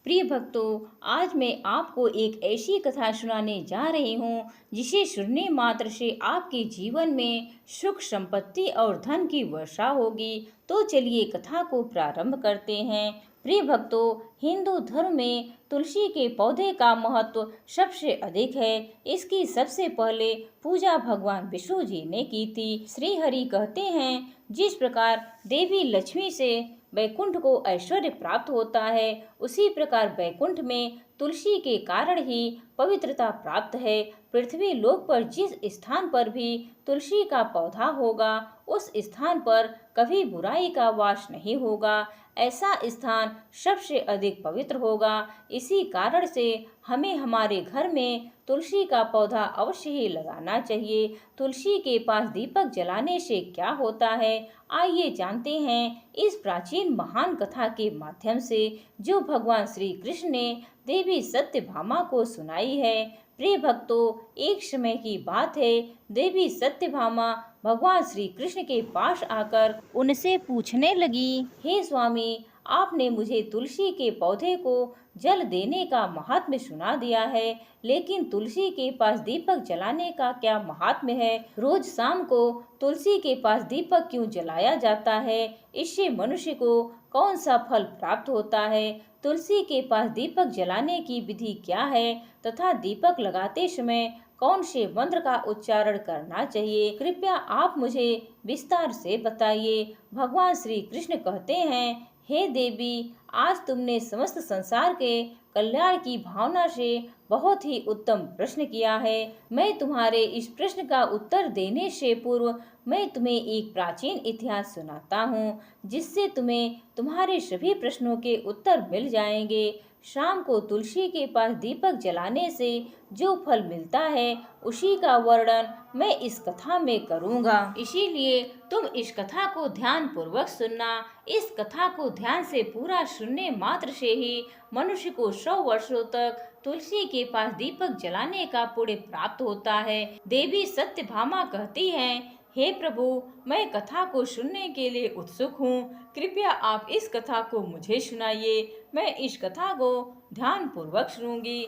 प्रिय भक्तों, आज मैं आपको एक ऐसी कथा सुनाने जा रही हूँ जिसे सुनने मात्र से आपके जीवन में सुख संपत्ति और धन की वर्षा होगी। तो चलिए कथा को प्रारंभ करते हैं। प्रिय भक्तों, हिंदू धर्म में तुलसी के पौधे का महत्व सबसे अधिक है। इसकी सबसे पहले पूजा भगवान विष्णु जी ने की थी। श्री हरि कहते हैं, जिस प्रकार देवी लक्ष्मी से वैकुंठ को ऐश्वर्य प्राप्त होता है, उसी प्रकार वैकुंठ में तुलसी के कारण ही पवित्रता प्राप्त है। पृथ्वी लोक पर जिस स्थान पर भी तुलसी का पौधा होगा, उस स्थान पर कभी बुराई का वास नहीं होगा। ऐसा स्थान सबसे अधिक पवित्र होगा। इसी कारण से हमें हमारे घर में तुलसी का पौधा अवश्य ही लगाना चाहिए। तुलसी के पास दीपक जलाने से क्या होता है, आइए जानते हैं इस प्राचीन महान कथा के माध्यम से, जो भगवान श्री कृष्ण ने देवी सत्यभामा को सुनाई है। प्रिय भक्तों, एक समय की बात है, देवी सत्यभामा भगवान श्री कृष्ण के पास आकर उनसे पूछने लगी, हे स्वामी, आपने मुझे तुलसी के पौधे को जल देने का महात्म्य सुना दिया है, लेकिन तुलसी के पास दीपक जलाने का क्या महात्म्य है? रोज शाम को तुलसी के पास दीपक क्यों जलाया जाता है? इससे मनुष्य को कौन सा फल प्राप्त होता है? तुलसी के पास दीपक जलाने की विधि क्या है तथा दीपक लगाते समय कौन से मंत्र का उच्चारण करना चाहिए? कृपया आप मुझे विस्तार से बताइए। भगवान श्री कृष्ण कहते हैं, हे देवी, आज तुमने समस्त संसार के कल्याण की भावना से बहुत ही उत्तम प्रश्न किया है। मैं तुम्हारे इस प्रश्न का उत्तर देने से पूर्व मैं तुम्हें एक प्राचीन इतिहास सुनाता हूँ, जिससे तुम्हें तुम्हारे सभी प्रश्नों के उत्तर मिल जाएंगे। शाम को तुलसी के पास दीपक जलाने से जो फल मिलता है, उसी का वर्णन मैं इस कथा में करूँगा। इसीलिए तुम इस कथा को ध्यान पूर्वक सुनना। इस कथा को ध्यान से पूरा सुनने मात्र से ही मनुष्य को 100 वर्षों तक तुलसी के पास दीपक जलाने का पुण्य प्राप्त होता है। देवी सत्यभामा कहती हैं, हे प्रभु, मैं कथा को सुनने के लिए उत्सुक हूँ। कृपया आप इस कथा को मुझे सुनाइए। मैं इस कथा को ध्यान पूर्वक सुनूंगी।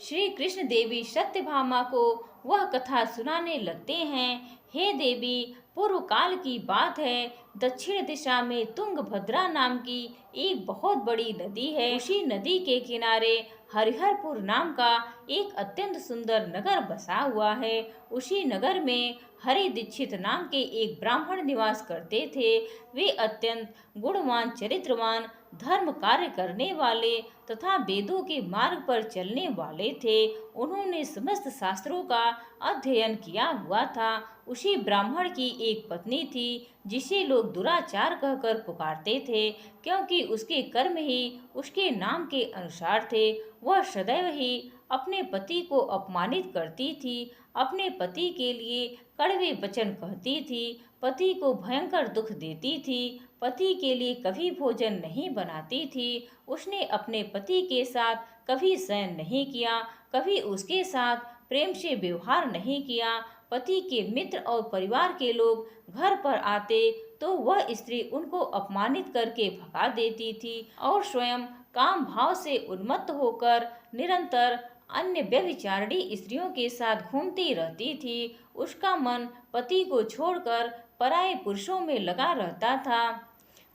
श्री कृष्ण देवी सत्यभामा को वह कथा सुनाने लगते हैं। हे देवी, पूर्व काल की बात है, दक्षिण दिशा में तुंगभद्रा नाम की एक बहुत बड़ी नदी है। उसी नदी के किनारे हरिहरपुर नाम का एक अत्यंत सुंदर नगर बसा हुआ है। उसी नगर में हरि दीक्षित नाम के एक ब्राह्मण निवास करते थे। वे अत्यंत गुणवान, चरित्रवान, धर्म कार्य करने वाले तथा वेदों के मार्ग पर चलने वाले थे। उन्होंने समस्त शास्त्रों का अध्ययन किया हुआ था। उसी ब्राह्मण की एक पत्नी थी, जिसे लोग दुराचार कहकर पुकारते थे, क्योंकि उसके कर्म ही उसके नाम के अनुसार थे। वह सदैव ही अपने पति को अपमानित करती थी, अपने पति के लिए कड़वे वचन कहती थी, पति को भयंकर दुख देती थी, पति के लिए कभी भोजन नहीं बनाती थी। उसने अपने पति के साथ कभी शयन नहीं किया, कभी उसके साथ प्रेम से व्यवहार नहीं किया। पति के मित्र और परिवार के लोग घर पर आते तो वह स्त्री उनको अपमानित करके भगा देती थी और स्वयं काम भाव से उन्मत्त होकर निरंतर अन्य व्यभिचारिणी स्त्रियों के साथ घूमती रहती थी। उसका मन पति को छोड़कर पराये पुरुषों में लगा रहता था।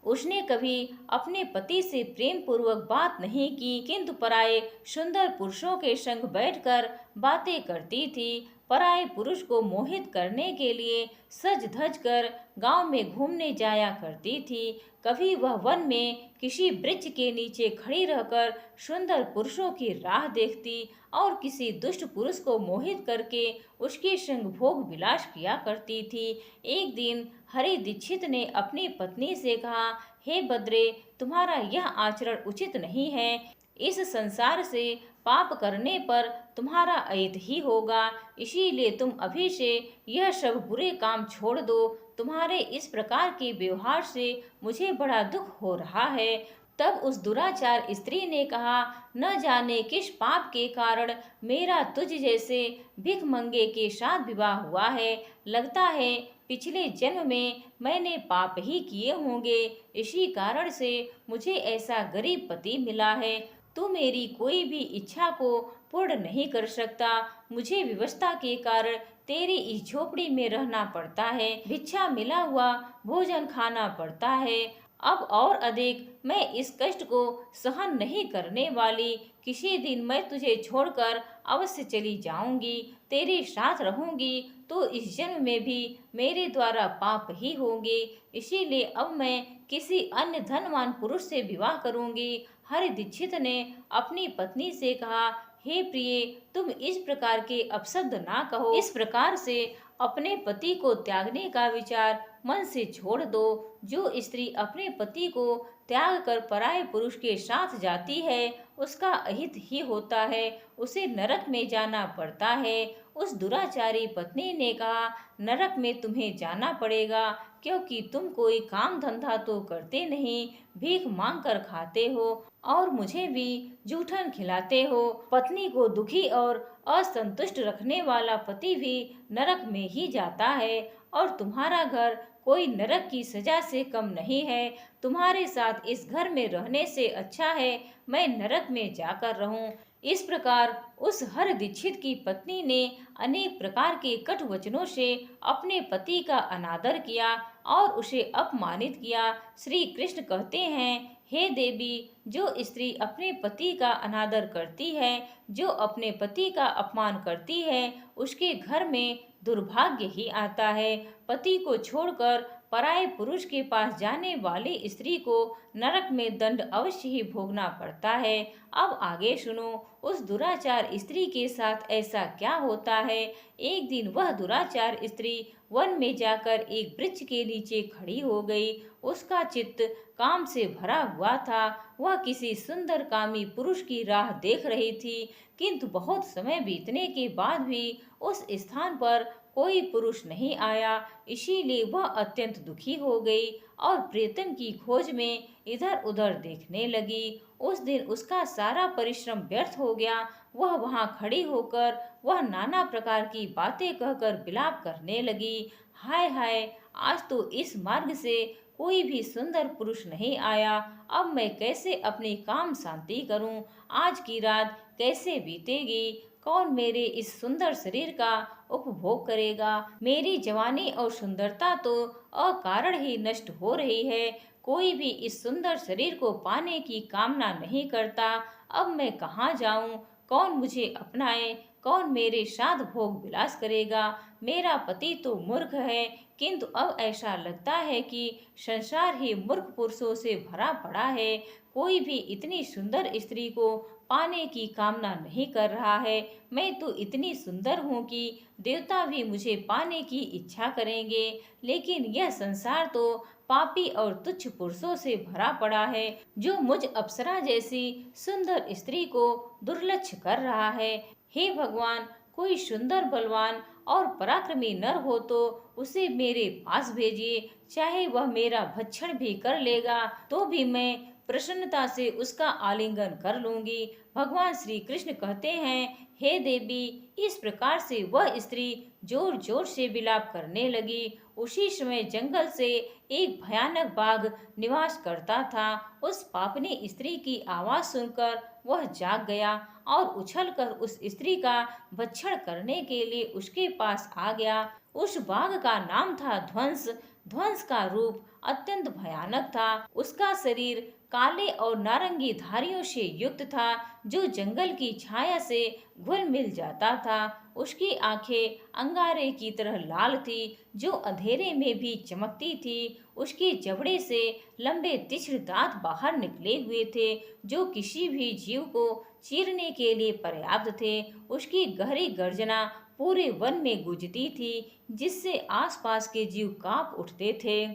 उसने कभी अपने पति से प्रेम पूर्वक बात नहीं की, किंतु पराये सुंदर पुरुषों के संग बैठकर बातें करती थी। पराये पुरुष को मोहित करने के लिए सज धज कर गांव में घूमने जाया करती थी। कभी वह वन में किसी वृक्ष के नीचे खड़ी रहकर सुंदर पुरुषों की राह देखती और किसी दुष्ट पुरुष को मोहित करके उसके संग भोग विलास किया करती थी। एक दिन हरि दीक्षित ने अपनी पत्नी से कहा, हे बद्रे, तुम्हारा यह आचरण उचित नहीं है। इस संसार से पाप करने पर तुम्हारा अहित ही होगा। इसीलिए तुम अभी से यह सब बुरे काम छोड़ दो। तुम्हारे इस प्रकार के व्यवहार से मुझे बड़ा दुख हो रहा है। तब उस दुराचार स्त्री ने कहा, न जाने किस पाप के कारण मेरा तुझ जैसे भिखमंगे के साथ विवाह हुआ है। लगता है पिछले जन्म में मैंने पाप ही किए होंगे, इसी कारण से मुझे ऐसा गरीब पति मिला है। तू मेरी कोई भी इच्छा को पूर्ण नहीं कर सकता। मुझे विवशता के कारण तेरी इस झोपड़ी में रहना पड़ता है, भिक्षा मिला हुआ भोजन खाना पड़ता है। अब और अधिक मैं इस कष्ट को सहन नहीं करने वाली। किसी दिन मैं तुझे छोड़कर अवश्य चली जाऊंगी, तेरे साथ रहूंगी तो इस जन्म में भी मेरे द्वारा पाप ही होंगे। इसीलिए अब मैं किसी अन्य धनवान पुरुष से विवाह करूंगी। हरि दीक्षित ने अपनी पत्नी से कहा, हे प्रिय, तुम इस प्रकार के अपशब्द ना कहो। इस प्रकार से अपने पति को त्यागने का विचार मन से छोड़ दो। जो स्त्री अपने पति को त्याग कर पराये पुरुष के साथ जाती है उसका अहित ही होता है, उसे नरक में जाना पड़ता है। उस दुराचारी पत्नी ने कहा, नरक में तुम्हें जाना पड़ेगा क्योंकि तुम कोई काम धंधा तो करते नहीं, भीख मांग कर खाते हो और मुझे भी जूठन खिलाते हो। पत्नी को दुखी और असंतुष्ट रखने वाला पति भी नरक में ही जाता है और तुम्हारा घर कोई नरक की सजा से कम नहीं है। तुम्हारे साथ इस घर में रहने से अच्छा है मैं नरक में जाकर रहूं। इस प्रकार उस हर दीक्षित की पत्नी ने अनेक प्रकार के कटु वचनों से अपने पति का अनादर किया और उसे अपमानित किया। श्री कृष्ण कहते हैं, हे देवी, जो स्त्री अपने पति का अनादर करती है, जो अपने पति का अपमान करती है, उसके घर में दुर्भाग्य ही आता है। पति को छोड़कर पराये पुरुष के पास जाने वाली स्त्री को नरक में दंड अवश्य ही भोगना पड़ता है। अब आगे सुनो, उस दुराचार स्त्री के साथ ऐसा क्या होता है। एक दिन वह दुराचार स्त्री वन में जाकर एक वृक्ष के नीचे खड़ी हो गई। उसका चित्त काम से भरा हुआ था। वह किसी सुंदर कामी पुरुष की राह देख रही थी, किंतु बहुत समय बीतने के बाद भी उस स्थान पर कोई पुरुष नहीं आया। इसीलिए वह अत्यंत दुखी हो गई और प्रीतम की खोज में इधर उधर देखने लगी। उस दिन उसका सारा परिश्रम व्यर्थ हो गया। वह वहां खड़ी होकर वह नाना प्रकार की बातें कहकर विलाप करने लगी। हाय हाय, आज तो इस मार्ग से कोई भी सुंदर पुरुष नहीं आया। अब मैं कैसे अपनी काम शांति करूं? आज की रात कैसे बीतेगी? कौन मेरे इस सुंदर शरीर का उपभोग करेगा? मेरी जवानी और सुंदरता तो अकारण ही नष्ट हो रही है। कोई भी इस सुंदर शरीर को पाने की कामना नहीं करता। अब मैं कहाँ जाऊं? कौन मुझे अपनाए? कौन मेरे साथ भोग विलास करेगा? मेरा पति तो मूर्ख है, किंतु अब ऐसा लगता है कि संसार ही मूर्ख पुरुषों से भरा पड़ा है। कोई भी इतनी सुंदर स्त्री को पाने की कामना नहीं कर रहा है। मैं तो इतनी सुंदर हूँ कि देवता भी मुझे पाने की इच्छा करेंगे, लेकिन यह संसार तो पापी और तुच्छ पुरुषों से भरा पड़ा है, जो मुझ अप्सरा जैसी सुंदर स्त्री को दुर्लक्ष्य कर रहा है। हे भगवान, कोई सुंदर बलवान और पराक्रमी नर हो तो उसे मेरे पास भेजिए। चाहे वह मेरा भक्षण भी कर लेगा तो भी मैं प्रसन्नता से उसका आलिंगन कर लूंगी। भगवान श्री कृष्ण कहते हैं, हे देवी, इस प्रकार से वह स्त्री जोर जोर से विलाप करने लगी। उसी समय जंगल से एक भयानक बाघ निवास करता था। उस पापनी स्त्री की आवाज सुनकर वह जाग गया और उछलकर उस स्त्री का भक्षण करने के लिए उसके पास आ गया। उस बाघ का नाम था ध्वंस। ध्वंस का रूप अत्यंत भयानक था। उसका शरीर काले और नारंगी धारियों से युक्त था, जो जंगल की छाया से घुल मिल जाता था। उसकी आंखें अंगारे की तरह लाल थी, जो अंधेरे में भी चमकती थी। उसके जबड़े से लंबे तीक्ष्ण दांत बाहर निकले हुए थे, जो किसी भी जीव को चीरने के लिए पर्याप्त थे। उसकी गहरी गर्जना पूरे वन में गूंजती थी, जिससे आसपास के जीव कांप उठते थे।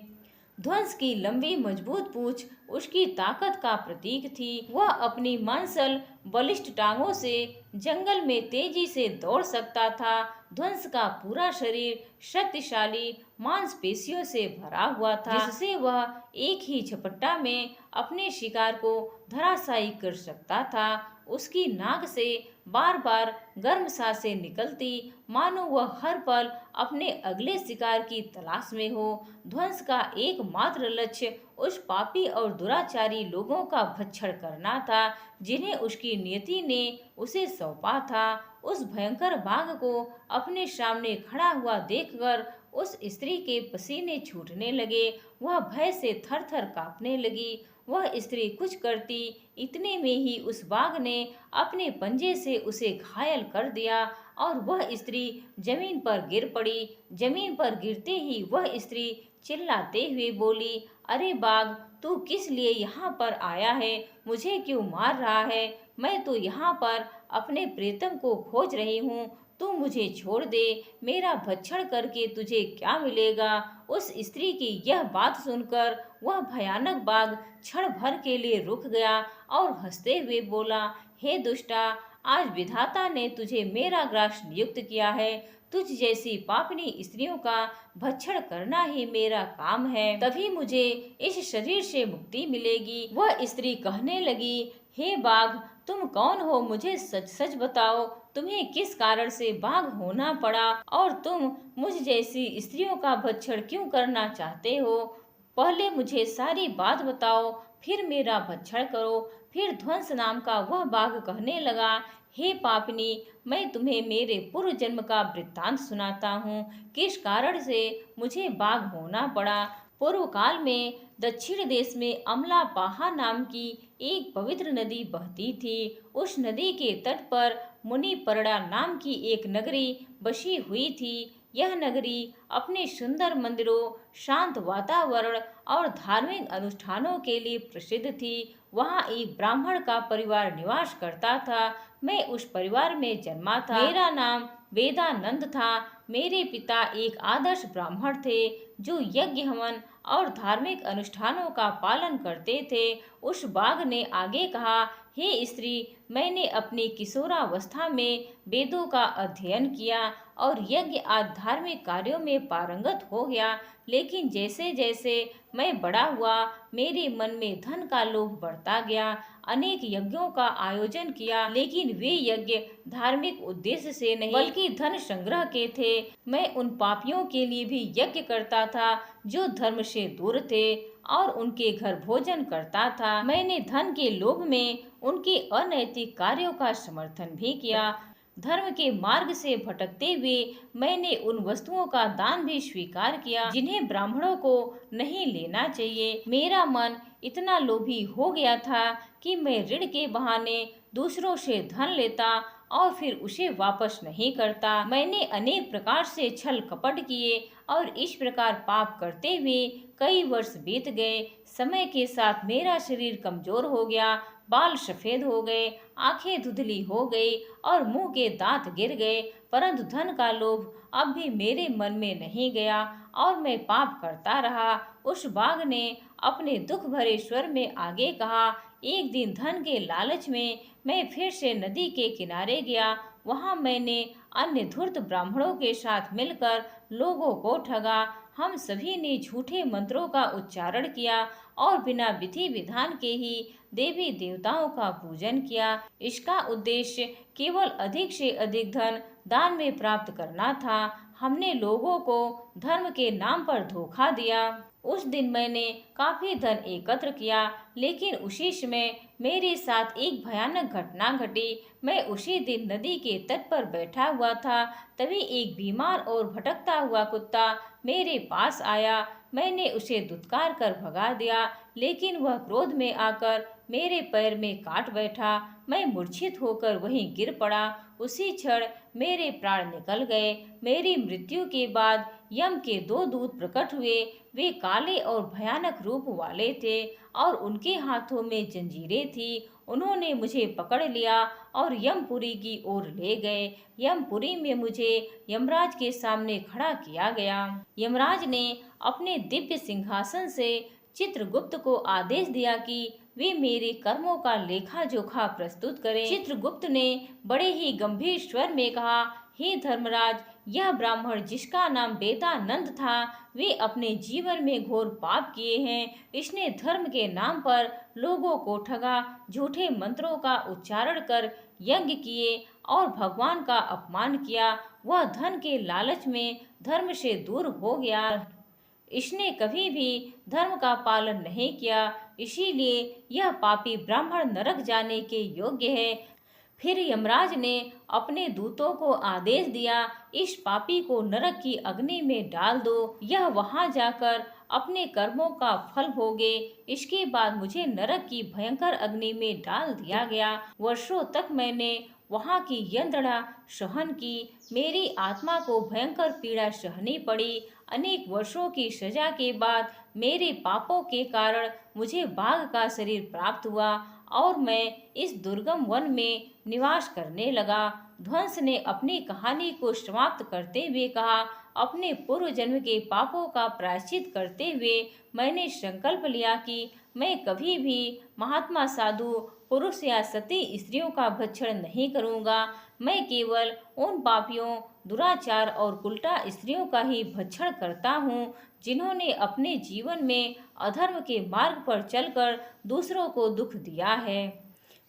ध्वंस की लंबी मजबूत पूंछ उसकी ताकत का प्रतीक थी। वह अपनी मांसल बलिष्ठ टांगों से जंगल में तेजी से दौड़ सकता था। ध्वंस का पूरा शरीर शक्तिशाली मांसपेशियों से भरा हुआ था, जिससे वह एक ही झपट्टा में अपने शिकार को धराशायी कर सकता था। उसकी नाक से बार बार गर्म सांसें निकलती, मानो वह हर पल अपने अगले शिकार की तलाश में हो। ध्वंस का एकमात्र लक्ष्य उस पापी और दुराचारी लोगों का भक्षण करना था, जिन्हें उसकी नियति ने उसे सौंपा था। उस भयंकर बाघ को अपने सामने खड़ा हुआ देखकर उस स्त्री के पसीने छूटने लगे। वह भय से थर थर कांपने लगी। वह स्त्री कुछ करती, इतने में ही उस बाघ ने अपने पंजे से उसे घायल कर दिया और वह स्त्री जमीन पर गिर पड़ी। जमीन पर गिरते ही वह स्त्री चिल्लाते हुए बोली, अरे बाघ, तू किस लिए यहाँ पर आया है? मुझे क्यों मार रहा है? मैं तो यहाँ पर अपने प्रीतम को खोज रही हूँ। तू मुझे छोड़ दे। मेरा भक्षण करके तुझे क्या मिलेगा? उस स्त्री की यह बात सुनकर वह भयानक बाघ क्षण भर के लिए रुक गया और हंसते हुए बोला, हे दुष्टा, आज विधाता ने तुझे मेरा ग्रास नियुक्त किया है। तुझ जैसी पापनी स्त्रियों का भक्षण करना ही मेरा काम है, तभी मुझे इस शरीर से मुक्ति मिलेगी। वह स्त्री कहने लगी, हे बाघ, तुम कौन हो? मुझे सच सच बताओ, तुम्हें किस कारण से बाघ होना पड़ा और तुम मुझ जैसी स्त्रियों का भक्षण क्यों करना चाहते हो? पहले मुझे सारी बात बताओ, फिर मेरा भक्षण करो। फिर ध्वंस नाम का वह बाघ कहने लगा, हे पापनी, मैं तुम्हें मेरे पूर्व जन्म का वृत्तांत सुनाता हूँ, किस कारण से मुझे बाघ होना पड़ा। पूर्व काल में दक्षिण देश में अमलापाहा नाम की एक पवित्र नदी बहती थी। उस नदी के तट पर मुनिपरड़ा नाम की एक नगरी बसी हुई थी। यह नगरी अपने सुंदर मंदिरों, शांत वातावरण और धार्मिक अनुष्ठानों के लिए प्रसिद्ध थी। वहाँ एक ब्राह्मण का परिवार निवास करता था। मैं उस परिवार में जन्मा था। मेरा नाम वेदानंद था। मेरे पिता एक आदर्श ब्राह्मण थे, जो यज्ञ हवन और धार्मिक अनुष्ठानों का पालन करते थे। उस बाघ ने आगे कहा, हे स्त्री, मैंने अपनी किशोरावस्था में वेदों का अध्ययन किया और यज्ञ आदि धार्मिक कार्यों में पारंगत हो गया, लेकिन जैसे जैसे मैं बड़ा हुआ, मेरे मन में धन का लोभ बढ़ता गया। अनेक यज्ञों का आयोजन किया, लेकिन वे यज्ञ धार्मिक उद्देश्य से नहीं बल्कि धन संग्रह के थे। मैं उन पापियों के लिए भी यज्ञ करता था जो धर्म से दूर थे और उनके घर भोजन करता था। मैंने धन के लोभ में उनके अनैतिक कार्यों का समर्थन भी किया। धर्म के मार्ग से भटकते हुए मैंने उन वस्तुओं का दान भी स्वीकार किया जिन्हें ब्राह्मणों को नहीं लेना चाहिए। मेरा मन इतना लोभी हो गया था कि मैं ऋण के बहाने दूसरों से धन लेता और फिर उसे वापस नहीं करता। मैंने अनेक प्रकार से छल कपट किए और इस प्रकार पाप करते हुए कई वर्ष बीत गए। समय के साथ मेरा शरीर कमजोर हो गया, बाल सफेद हो गए, आंखें धुंधली हो गई और मुंह के दांत गिर गए, परंतु धन का लोभ अब भी मेरे मन में नहीं गया और मैं पाप करता रहा। उस बाघ ने अपने दुख भरे स्वर में आगे कहा, एक दिन धन के लालच में मैं फिर से नदी के किनारे गया। वहां मैंने अन्य धूर्त ब्राह्मणों के साथ मिलकर लोगों को ठगा। हम सभी ने झूठे मंत्रों का उच्चारण किया और बिना विधि विधान के ही देवी देवताओं का पूजन किया। इसका उद्देश्य केवल अधिक से अधिक धन दान में प्राप्त करना था। हमने लोगों को धर्म के नाम पर धोखा दिया। उस दिन मैंने काफी धन एकत्र किया, लेकिन उसी समय मेरे साथ एक भयानक घटना घटी। मैं उसी दिन नदी के तट पर बैठा हुआ था, तभी एक बीमार और भटकता हुआ कुत्ता मेरे पास आया। मैंने उसे धुतकार कर भगा दिया, लेकिन वह क्रोध में आकर मेरे पैर में काट बैठा। मैं मूर्छित होकर वहीं गिर पड़ा। उसी क्षण मेरे प्राण निकल गए। मेरी मृत्यु के बाद यम के दो दूत प्रकट हुए। वे काले और भयानक रूप वाले थे और उनके हाथों में जंजीरें थी। उन्होंने मुझे पकड़ लिया और यमपुरी की ओर ले गए। यमपुरी में मुझे यमराज के सामने खड़ा किया गया। यमराज ने अपने दिव्य सिंहासन से चित्रगुप्त को आदेश दिया कि वे मेरे कर्मों का लेखा जोखा प्रस्तुत करें। चित्रगुप्त ने बड़े ही गंभीर स्वर में कहा, हे धर्मराज, यह ब्राह्मण जिसका नाम वेदानंद था, वे अपने जीवन में घोर पाप किए हैं। इसने धर्म के नाम पर लोगों को ठगा, झूठे मंत्रों का उच्चारण कर यज्ञ किए और भगवान का अपमान किया। वह धन के लालच में धर्म से दूर हो गया। इसने कभी भी धर्म का पालन नहीं किया, इसीलिए यह पापी ब्राह्मण नरक जाने के योग्य है। फिर यमराज ने अपने दूतों को आदेश दिया, इस पापी को नरक की अग्नि में डाल दो, यह वहां जाकर अपने कर्मों का फल भोगे। इसके बाद मुझे नरक की भयंकर अग्नि में डाल दिया गया। वर्षों तक मैंने वहां की यंत्रणा सहन की। मेरी आत्मा को भयंकर पीड़ा सहनी पड़ी। अनेक वर्षों की सजा के बाद मेरे पापों के कारण मुझे बाघ का शरीर प्राप्त हुआ और मैं इस दुर्गम वन में निवास करने लगा। ध्वंस ने अपनी कहानी को समाप्त करते हुए कहा, अपने पूर्व जन्म के पापों का प्रायश्चित करते हुए मैंने संकल्प लिया कि मैं कभी भी महात्मा साधु पुरुष या सती स्त्रियों का भक्षण नहीं करूंगा। मैं केवल उन पापियों, दुराचार और उल्टा स्त्रियों का ही भक्षण करता हूँ जिन्होंने अपने जीवन में अधर्म के मार्ग पर चलकर दूसरों को दुख दिया है।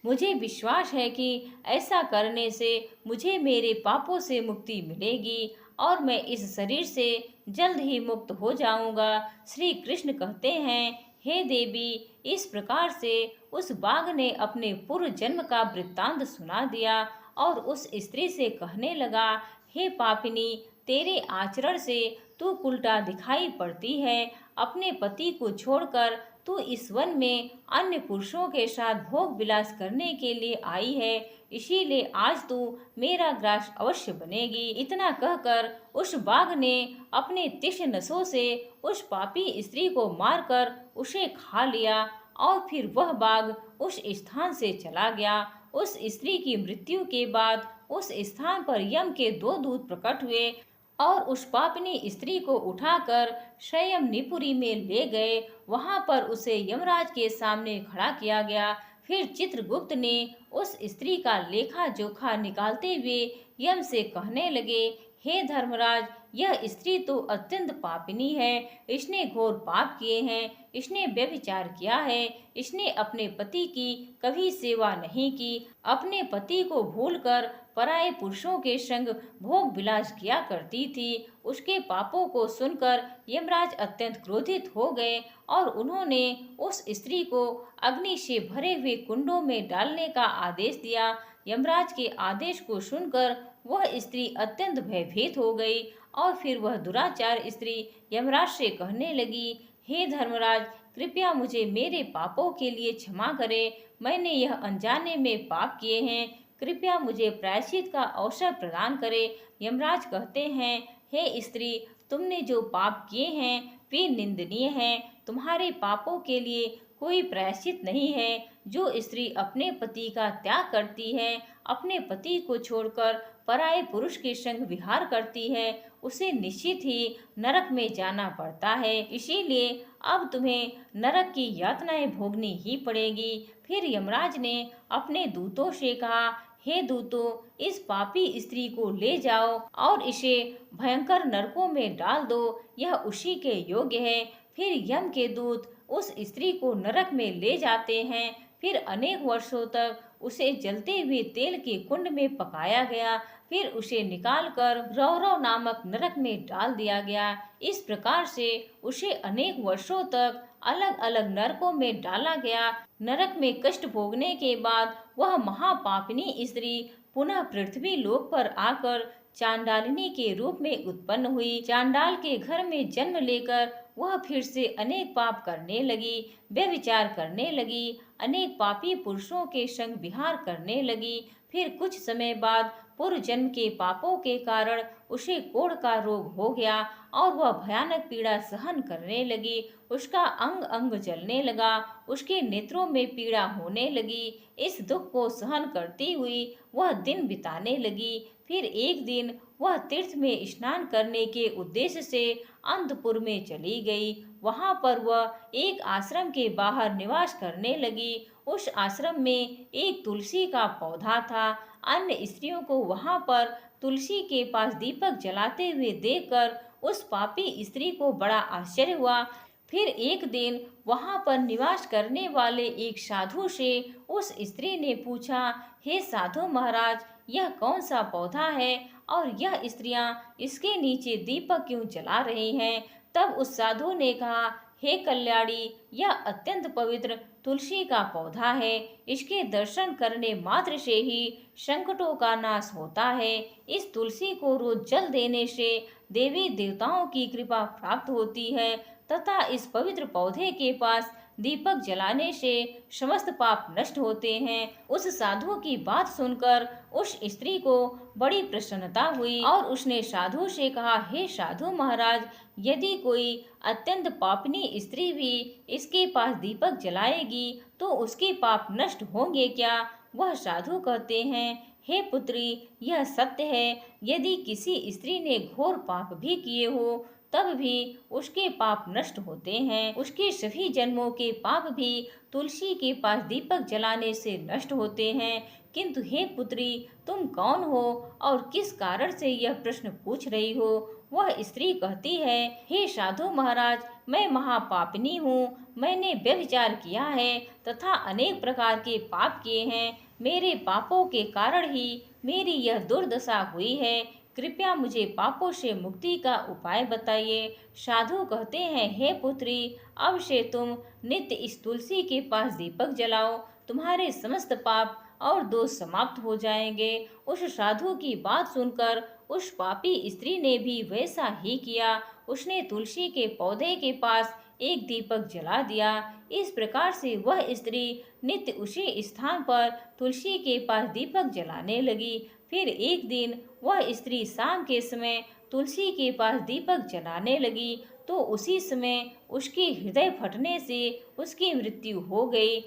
मुझे विश्वास है कि ऐसा करने से मुझे मेरे पापों से मुक्ति मिलेगी और मैं इस शरीर से जल्द ही मुक्त हो जाऊंगा। श्री कृष्ण कहते हैं, हे देवी, इस प्रकार से उस बाघ ने अपने पूर्व जन्म का वृत्तांत सुना दिया और उस स्त्री से कहने लगा, हे पापिनी, तेरे आचरण से तू उल्टा दिखाई पड़ती है। अपने पति को छोड़कर तू इस वन में अन्य पुरुषों के साथ भोग विलास करने के लिए आई है, इसीलिए आज तू मेरा ग्रास अवश्य बनेगी। इतना कहकर उस बाघ ने अपने तीक्ष्ण नसों से उस पापी स्त्री को मारकर उसे खा लिया और फिर वह बाघ उस स्थान से चला गया। उस स्त्री की मृत्यु के बाद उस स्थान पर यम के दो दूत प्रकट हुए और उस पापिनी स्त्री को उठाकर स्वयं निपुरी में ले गए। वहां पर उसे यमराज के सामने खड़ा किया गया। फिर चित्रगुप्त ने उस स्त्री का लेखा जोखा निकालते हुए यम से कहने लगे, हे धर्मराज, यह स्त्री तो अत्यंत पापिनी है। इसने घोर पाप किए हैं। इसने व्यभिचार किया है। इसने अपने पति की कभी सेवा नहीं की। अपने पति को भूलकर पराये पुरुषों के संग भोग विलास किया करती थी। उसके पापों को सुनकर यमराज अत्यंत क्रोधित हो गए और उन्होंने उस स्त्री को अग्नि से भरे हुए कुंडों में डालने का आदेश दिया। यमराज के आदेश को सुनकर वह स्त्री अत्यंत भयभीत हो गई और फिर वह दुराचार स्त्री यमराज से कहने लगी, हे धर्मराज, कृपया मुझे मेरे पापों के लिए क्षमा करें। मैंने यह अनजाने में पाप किए हैं। कृपया मुझे प्रायश्चित का अवसर प्रदान करें। यमराज कहते हैं, हे स्त्री, तुमने जो पाप किए हैं वे निंदनीय हैं। तुम्हारे पापों के लिए कोई प्रायश्चित नहीं है। जो स्त्री अपने पति का त्याग करती है, अपने पति को छोड़कर पराये पुरुष के संग विहार करती है, उसे निश्चित ही नरक में जाना पड़ता है। इसीलिए अब तुम्हें नरक की यातनाएं भोगनी ही पड़ेगी। फिर यमराज ने अपने दूतों से कहा, हे दूतों, इस पापी स्त्री को ले जाओ और इसे भयंकर नरकों में डाल दो, यह उसी के योग्य है। फिर यम के दूत उस स्त्री को नरक में ले जाते हैं। फिर अनेक वर्षों तक उसे जलते हुए तेल के कुंड में पकाया गया। फिर उसे निकालकर रौरव नामक नरक में डाल दिया गया। इस प्रकार से उसे अनेक वर्षों तक अलग अलग नरकों में डाला गया। नरक में कष्ट भोगने के बाद वह महापापिनी स्त्री पुनः पृथ्वी लोक पर आकर चांडालिनी के रूप में उत्पन्न हुई। चांडाल के घर में जन्म लेकर वह फिर से अनेक पाप करने लगी, व्यभिचार करने लगी, अनेक पापी पुरुषों के संग विहार करने लगी। फिर कुछ समय बाद पूर्व जन्म के पापों के कारण उसे कोढ़ का रोग हो गया और वह भयानक पीड़ा सहन करने लगी। उसका अंग अंग जलने लगा, उसके नेत्रों में पीड़ा होने लगी। इस दुख को सहन करती हुई वह दिन बिताने लगी। फिर एक दिन वह तीर्थ में स्नान करने के उद्देश्य से अंतपुर में चली गई। वहां पर वह एक आश्रम के बाहर निवास करने लगी। उस आश्रम में एक तुलसी का पौधा था। अन्य स्त्रियों को वहां पर तुलसी के पास दीपक जलाते हुए देखकर उस पापी स्त्री को बड़ा आश्चर्य हुआ। फिर एक दिन वहां पर निवास करने वाले एक साधु से उस स्त्री ने पूछा, हे साधु महाराज, यह कौन सा पौधा है और यह स्त्रियां इसके नीचे दीपक क्यों जला रही हैं? तब उस साधु ने कहा, हे कल्याणी, यह अत्यंत पवित्र तुलसी का पौधा है। इसके दर्शन करने मात्र से ही संकटों का नाश होता है। इस तुलसी को रोज जल देने से देवी देवताओं की कृपा प्राप्त होती है तथा इस पवित्र पौधे के पास दीपक जलाने से समस्त पाप नष्ट होते हैं। उस साधु की बात सुनकर उस स्त्री को बड़ी प्रसन्नता हुई और उसने साधु से कहा, हे साधु महाराज, यदि कोई अत्यंत पापनी स्त्री भी इसके पास दीपक जलाएगी तो उसके पाप नष्ट होंगे क्या? वह साधु कहते हैं, हे पुत्री, यह सत्य है। यदि किसी स्त्री ने घोर पाप भी किए हो तब भी उसके पाप नष्ट होते हैं। उसके सभी जन्मों के पाप भी तुलसी के पास दीपक जलाने से नष्ट होते हैं। किंतु हे पुत्री, तुम कौन हो और किस कारण से यह प्रश्न पूछ रही हो? वह स्त्री कहती है, हे साधु महाराज, मैं महापापिनी हूँ। मैंने व्यभिचार किया है तथा अनेक प्रकार के पाप किए हैं। मेरे पापों के कारण ही मेरी यह दुर्दशा हुई है। कृपया मुझे पापों से मुक्ति का उपाय बताइए। साधु कहते हैं, हे पुत्री, अब से तुम नित्य इस तुलसी के पास दीपक जलाओ, तुम्हारे समस्त पाप और दोष समाप्त हो जाएंगे। उस साधु की बात सुनकर उस पापी स्त्री ने भी वैसा ही किया। उसने तुलसी के पौधे के पास एक दीपक जला दिया। इस प्रकार से वह स्त्री नित्य उसी स्थान पर तुलसी के पास दीपक जलाने लगी। फिर एक दिन वह स्त्री शाम के समय तुलसी के पास दीपक जलाने लगी तो उसी समय उसके हृदय फटने से उसकी मृत्यु हो गई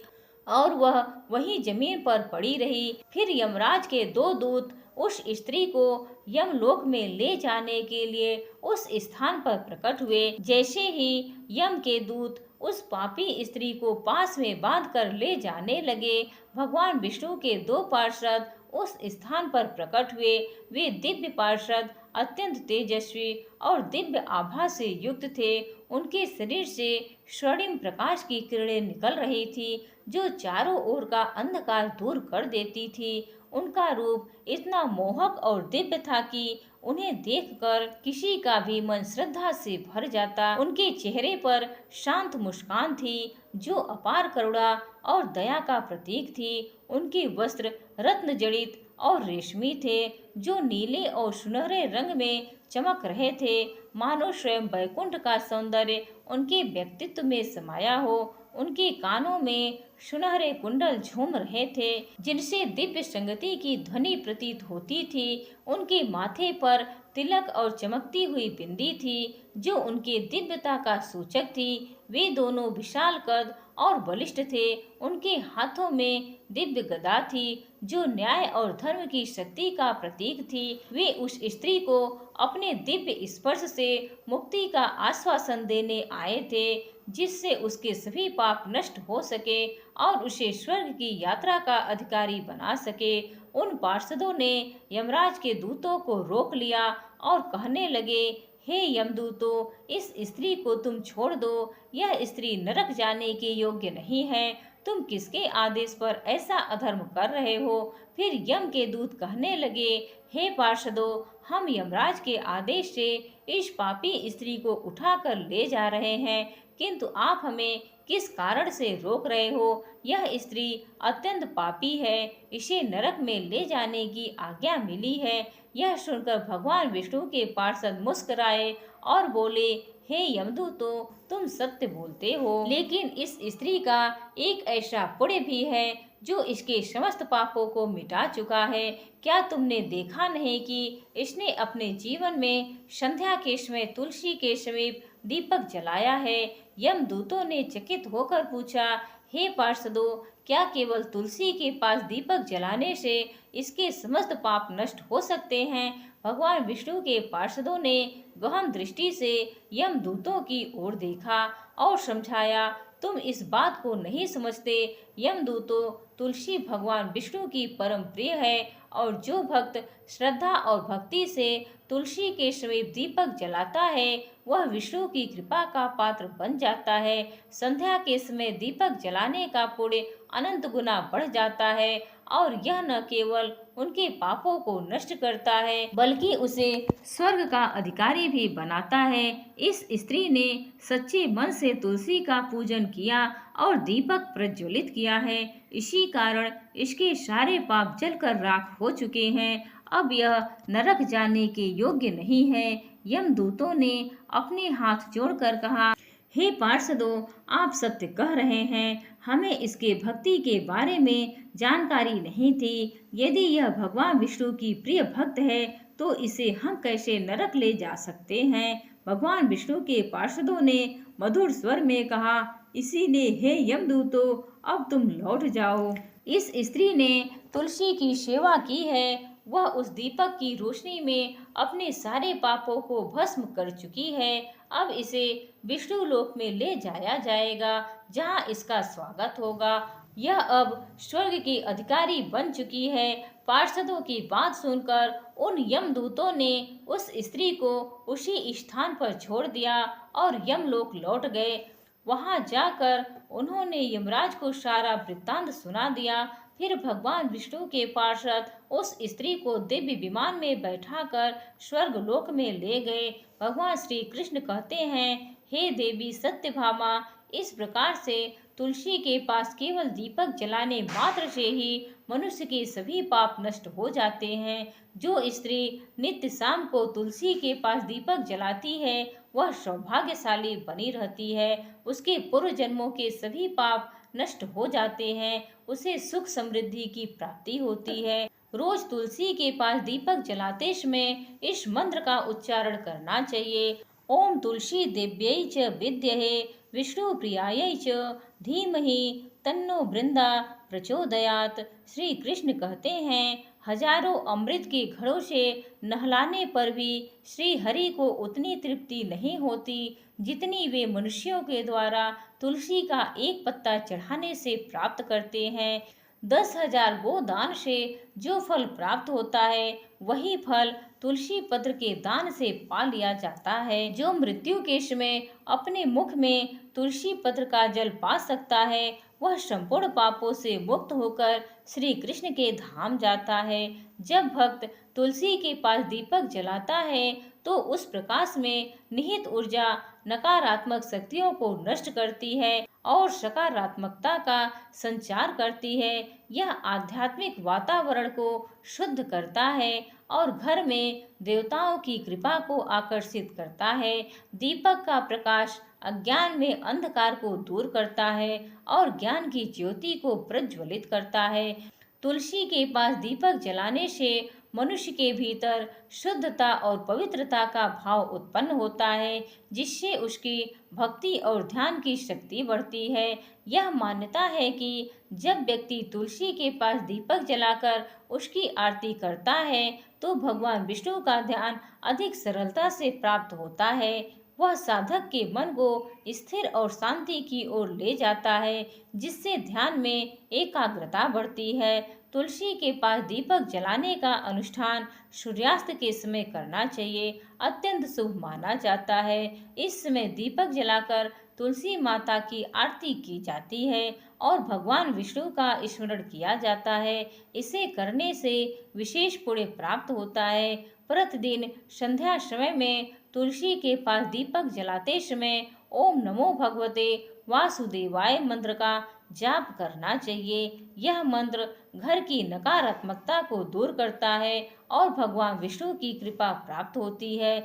और वह वहीं जमीन पर पड़ी रही। फिर यमराज के दो दूत उस स्त्री को यमलोक में ले जाने के लिए उस स्थान पर प्रकट हुए। जैसे ही यम के दूत उस पापी स्त्री को पास में बांधकर ले जाने लगे, भगवान विष्णु के दो पार्षद उस स्थान पर प्रकट हुए। वे दिव्य पार्षद अत्यंत तेजस्वी और दिव्य आभा से युक्त थे। उनके शरीर से स्वर्णिम प्रकाश की किरणें निकल रही थी जो चारों ओर का अंधकार दूर कर देती थी। उनका रूप इतना मोहक और दिव्य था कि उन्हें देखकर किसी का भी मन श्रद्धा से भर जाता। उनके चेहरे पर शांत मुस्कान थी जो अपार करुणा और दया का प्रतीक थी। उनके वस्त्र रत्न जड़ित और रेशमी थे जो नीले और सुनहरे रंग में चमक रहे थे, मानो स्वयं बैकुंठ का सौंदर्य उनके व्यक्तित्व में समाया हो। उनके कानों में सुनहरे कुंडल झूम रहे थे जिनसे दिव्य संगति की ध्वनि प्रतीत होती थी। उनके माथे पर तिलक और चमकती हुई बिंदी थी जो उनके दिव्यता का सूचक थी। वे दोनों विशाल कद और बलिष्ठ थे। उनके हाथों में दिव्य गदा थी जो न्याय और धर्म की शक्ति का प्रतीक थी। वे उस स्त्री को अपने दिव्य स्पर्श से मुक्ति का आश्वासन देने आए थे जिससे उसके सभी पाप नष्ट हो सके और उसे स्वर्ग की यात्रा का अधिकारी बना सके। उन पार्षदों ने यमराज के दूतों को रोक लिया और कहने लगे, हे यमदूतों, इस स्त्री को तुम छोड़ दो। यह स्त्री नरक जाने के योग्य नहीं है। तुम किसके आदेश पर ऐसा अधर्म कर रहे हो? फिर यम के दूत कहने लगे, हे पार्षदों, हम यमराज के आदेश से इस पापी स्त्री को उठाकर ले जा रहे हैं, किंतु आप हमें किस कारण से रोक रहे हो? यह स्त्री अत्यंत पापी है, इसे नरक में ले जाने की आज्ञा मिली है। यह सुनकर भगवान विष्णु के पार्षद मुस्कुराए और बोले, हे यमदूतों, तुम सत्य बोलते हो, लेकिन इस स्त्री का एक ऐसा पुण्य भी है जो इसके समस्त पापों को मिटा चुका है। क्या तुमने देखा नहीं कि इसने अपने जीवन में संध्या के समय तुलसी के समीप दीपक जलाया है? यमदूतों ने चकित होकर पूछा, हे पार्षदों, क्या केवल तुलसी के पास दीपक जलाने से इसके समस्त पाप नष्ट हो सकते हैं? भगवान विष्णु के पार्षदों ने गहन दृष्टि से यमदूतों की ओर देखा और समझाया, तुम इस बात को नहीं समझते। यमदूतों, तुलसी भगवान विष्णु की परम प्रिय है और जो भक्त श्रद्धा और भक्ति से तुलसी के समीप दीपक जलाता है वह विष्णु की कृपा का पात्र बन जाता है। संध्या के समय दीपक जलाने का पुण्य अनंत गुना बढ़ जाता है और यह न केवल उनके पापों को नष्ट करता है बल्कि उसे स्वर्ग का अधिकारी भी बनाता है। इस स्त्री ने सच्चे मन से तुलसी का पूजन किया और दीपक प्रज्वलित किया है। इसी कारण इसके सारे पाप जलकर राख हो चुके हैं। अब यह नरक जाने के योग्य नहीं है। यमदूतों ने अपने हाथ जोड़कर कहा, हे पार्षदों, आप सत्य कह रहे हैं। हमें इसके भक्ति के बारे में जानकारी नहीं थी। यदि यह भगवान विष्णु की प्रिय भक्त है तो इसे हम कैसे नरक ले जा सकते हैं। भगवान विष्णु के पार्षदों ने मधुर स्वर में कहा, इसीलिए हे यमदूतों, अब तुम लौट जाओ। इस स्त्री ने तुलसी की सेवा की है। वह उस दीपक की रोशनी में अपने सारे पापों को भस्म कर चुकी है। अब इसे विष्णु लोक में ले जाया जाएगा जहाँ इसका स्वागत होगा। यह अब स्वर्ग की अधिकारी बन चुकी है। पार्षदों की बात सुनकर उन यमदूतों ने उस स्त्री को उसी स्थान पर छोड़ दिया और यमलोक लौट गए। वहां जाकर उन्होंने यमराज को सारा वृत्तांत सुना दिया। फिर भगवान विष्णु के पार्षद उस स्त्री को दिव्य विमान में बैठाकर स्वर्ग लोक में ले गए। भगवान श्री कृष्ण कहते हैं, हे देवी सत्यभामा, इस प्रकार से तुलसी के पास केवल दीपक जलाने मात्र से ही मनुष्य के सभी पाप नष्ट हो जाते हैं। जो स्त्री नित्य शाम को तुलसी के पास दीपक जलाती है वह सौभाग्यशाली बनी रहती है। उसके पूर्व जन्मों के सभी पाप नष्ट हो जाते हैं। उसे सुख समृद्धि की प्राप्ति होती है। रोज तुलसी के पास दीपक जलाते समय इस मंत्र का उच्चारण करना चाहिए। ओम तुलसी देव्यै च विद्महे विष्णु प्रियायै च धीमहि तन्नो बृंदा प्रचोदयात्। श्री कृष्ण कहते हैं, हजारों अमृत के घड़ों से नहलाने पर भी श्री हरि को उतनी तृप्ति नहीं होती जितनी वे मनुष्यों के द्वारा तुलसी का एक पत्ता चढ़ाने से प्राप्त करते हैं। 10,000 गोदान से जो फल प्राप्त होता है वही फल तुलसी पत्र के दान से पा लिया जाता है। जो मृत्यु के समय अपने मुख में तुलसी पत्र का जल पा सकता है वह संपूर्ण पापों से मुक्त होकर श्री कृष्ण के धाम जाता है। जब भक्त तुलसी के पास दीपक जलाता है तो उस प्रकाश में निहित ऊर्जा नकारात्मक शक्तियों को नष्ट करती है और सकारात्मकता का संचार करती है। यह आध्यात्मिक वातावरण को शुद्ध करता है और घर में देवताओं की कृपा को आकर्षित करता है। दीपक का प्रकाश अज्ञान में अंधकार को दूर करता है और ज्ञान की ज्योति को प्रज्वलित करता है। तुलसी के पास दीपक जलाने से मनुष्य के भीतर शुद्धता और पवित्रता का भाव उत्पन्न होता है जिससे उसकी भक्ति और ध्यान की शक्ति बढ़ती है। यह मान्यता है कि जब व्यक्ति तुलसी के पास दीपक जलाकर उसकी आरती करता है तो भगवान विष्णु का ध्यान अधिक सरलता से प्राप्त होता है। वह साधक के मन को स्थिर और शांति की ओर ले जाता है जिससे ध्यान में एकाग्रता बढ़ती है। तुलसी के पास दीपक जलाने का अनुष्ठान सूर्यास्त के समय करना चाहिए। अत्यंत शुभ माना जाता है। इस समय दीपक जलाकर तुलसी माता की आरती की जाती है और भगवान विष्णु का स्मरण किया जाता है। इसे करने से विशेष पुण्य प्राप्त होता है। प्रतिदिन संध्या समय में तुलसी के पास दीपक जलाते समय ओम नमो भगवते वासुदेवाय मंत्र का जाप करना चाहिए। यह मंत्र घर की नकारात्मकता को दूर करता है और भगवान विष्णु की कृपा प्राप्त होती है।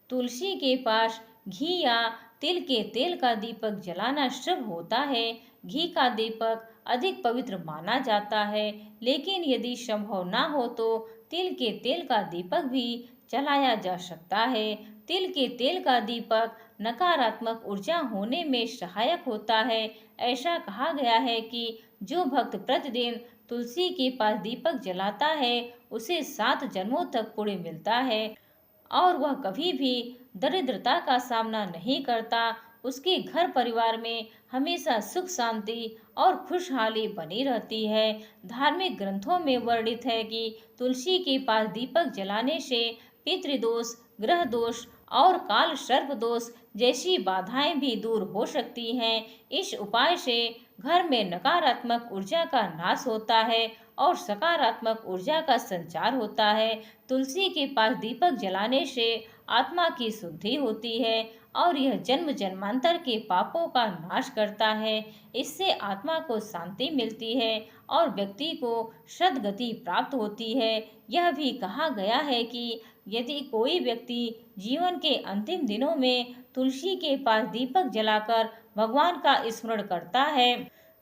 तुलसी के पास घी या तिल के तेल का दीपक जलाना शुभ होता है। घी का दीपक अधिक पवित्र माना जाता है, लेकिन यदि संभव ना हो तो तिल के तेल का दीपक भी जलाया जा सकता है। तिल के तेल का दीपक नकारात्मक ऊर्जा होने में सहायक होता है। ऐसा कहा गया है कि जो भक्त प्रतिदिन तुलसी के पास दीपक जलाता है उसे 7 जन्मों तक पुण्य मिलता है और वह कभी भी दरिद्रता का सामना नहीं करता। उसके घर परिवार में हमेशा सुख शांति और खुशहाली बनी रहती है। धार्मिक ग्रंथों में वर्णित है कि तुलसी के पास दीपक जलाने से पितृदोष, ग्रह दोष और काल सर्प दोष जैसी बाधाएं भी दूर हो सकती हैं। इस उपाय से घर में नकारात्मक ऊर्जा का नाश होता है और सकारात्मक ऊर्जा का संचार होता है। तुलसी के पास दीपक जलाने से आत्मा की शुद्धि होती है और यह जन्म जन्मांतर के पापों का नाश करता है। इससे आत्मा को शांति मिलती है और व्यक्ति को सद्गति प्राप्त होती है। यह भी कहा गया है कि यदि कोई व्यक्ति जीवन के अंतिम दिनों में तुलसी के पास दीपक जलाकर भगवान का स्मरण करता है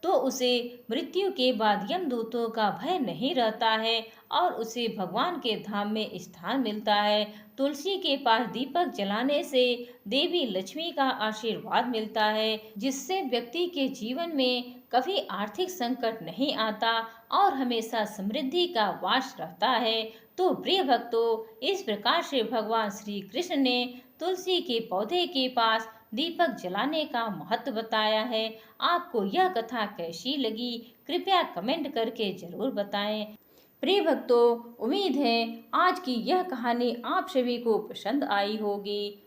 तो उसे मृत्यु के बाद यमदूतों का भय नहीं रहता है और उसे भगवान के धाम में स्थान मिलता है। तुलसी के पास दीपक जलाने से देवी लक्ष्मी का आशीर्वाद मिलता है, जिससे व्यक्ति के जीवन में कभी आर्थिक संकट नहीं आता और हमेशा समृद्धि का वास रहता है। तो प्रिय भक्तों, इस प्रकार से भगवान श्री कृष्ण ने तुलसी के पौधे के पास दीपक जलाने का महत्व बताया है। आपको यह कथा कैसी लगी, कृपया कमेंट करके जरूर बताएं। प्रिय भक्तों, उम्मीद है आज की यह कहानी आप सभी को पसंद आई होगी।